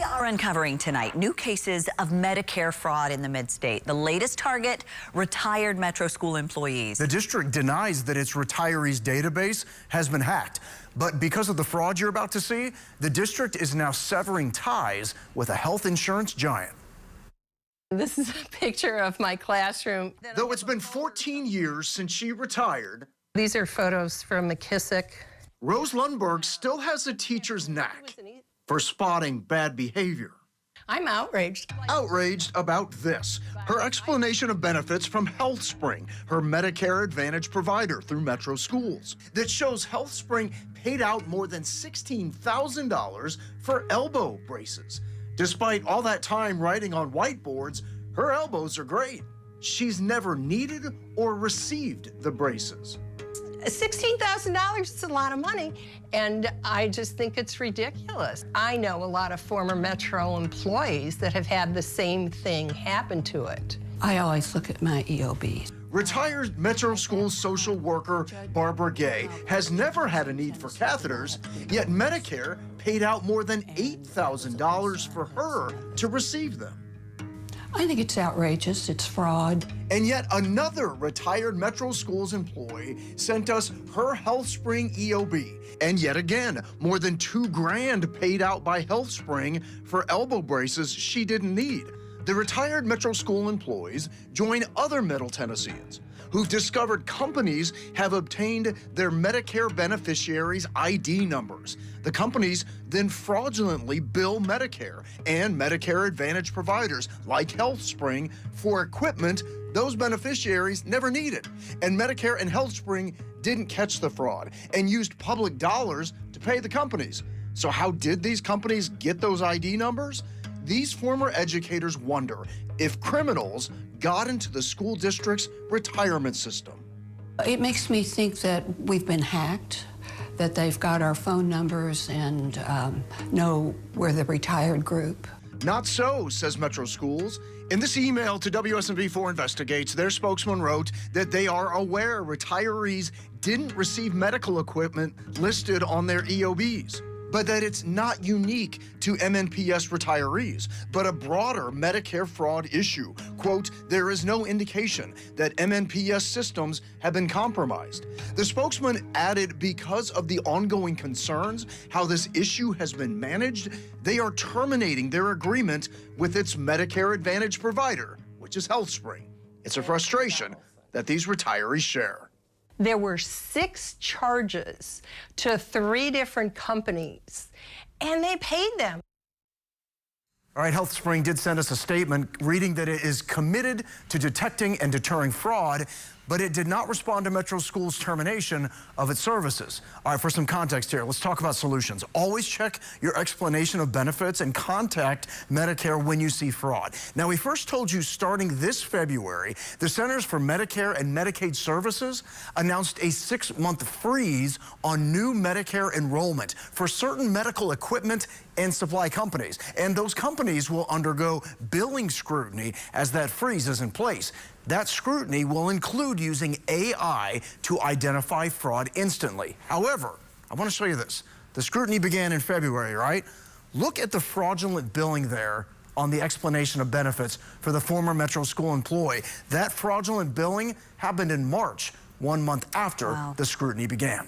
We are uncovering tonight new cases of Medicare fraud in the mid-state. The latest target, retired Metro School employees. The district denies that its retirees database has been hacked. But because of the fraud you're about to see, the district is now severing ties with a health insurance giant. This is a picture of my classroom. Though it's been 14 years since she retired, These are photos from McKissick. Rose Lundberg still has a teacher's knack for spotting bad behavior. I'm outraged. Outraged about this, her explanation of benefits from Healthspring, her Medicare Advantage provider through Metro Schools, that shows Healthspring paid out more than $16,000 for elbow braces. Despite all that time writing on whiteboards, her elbows are great. She's never needed or received the braces. $16,000 is a lot of money, and I just think it's ridiculous. I know a lot of former Metro employees that have had the same thing happen to it. I always look at my EOBs. Retired Metro Schools social worker Barbara Gay has never had a need for catheters, yet Medicare paid out more than $8,000 for her to receive them. I think it's outrageous. It's fraud. And yet another retired Metro Schools employee sent us her Healthspring EOB. And yet again, more than $2 grand paid out by Healthspring for elbow braces she didn't need. The retired Metro School employees join other Middle Tennesseans who've discovered companies have obtained their Medicare beneficiaries' ID numbers. The companies then fraudulently bill Medicare and Medicare Advantage providers like Healthspring for equipment those beneficiaries never needed. And Medicare and Healthspring didn't catch the fraud and used public dollars to pay the companies. So how did these companies get those ID numbers? These former educators wonder if criminals got into the school district's retirement system. It makes me think that we've been hacked, that they've got our phone numbers and know we're the retired group. Not so, says Metro Schools. In this email to WSMV4 Investigates, their spokesman wrote that they are aware retirees didn't receive medical equipment listed on their EOBs, but that it's not unique to MNPS retirees, but a broader Medicare fraud issue. Quote, there is no indication that MNPS systems have been compromised. The spokesman added because of the ongoing concerns how this issue has been managed, they are terminating their agreement with its Medicare Advantage provider, which is Healthspring. It's a frustration that these retirees share. There were 6 charges to 3 different companies, and they paid them. All right, Healthspring did send us a statement reading that it is committed to detecting and deterring fraud, but it did not respond to Metro Schools' termination of its services. All right, for some context here, let's talk about solutions. Always check your explanation of benefits and contact Medicare when you see fraud. Now, we first told you starting this February, the Centers for Medicare and Medicaid Services announced a 6-month freeze on new Medicare enrollment for certain medical equipment and supply companies. And those companies will undergo billing scrutiny as that freeze is in place. That scrutiny will include using AI to identify fraud instantly. However, I want to show you this. The scrutiny began in February, right? Look at the fraudulent billing there on the explanation of benefits for the former Metro School employee. That fraudulent billing happened in March, 1 month after the scrutiny began.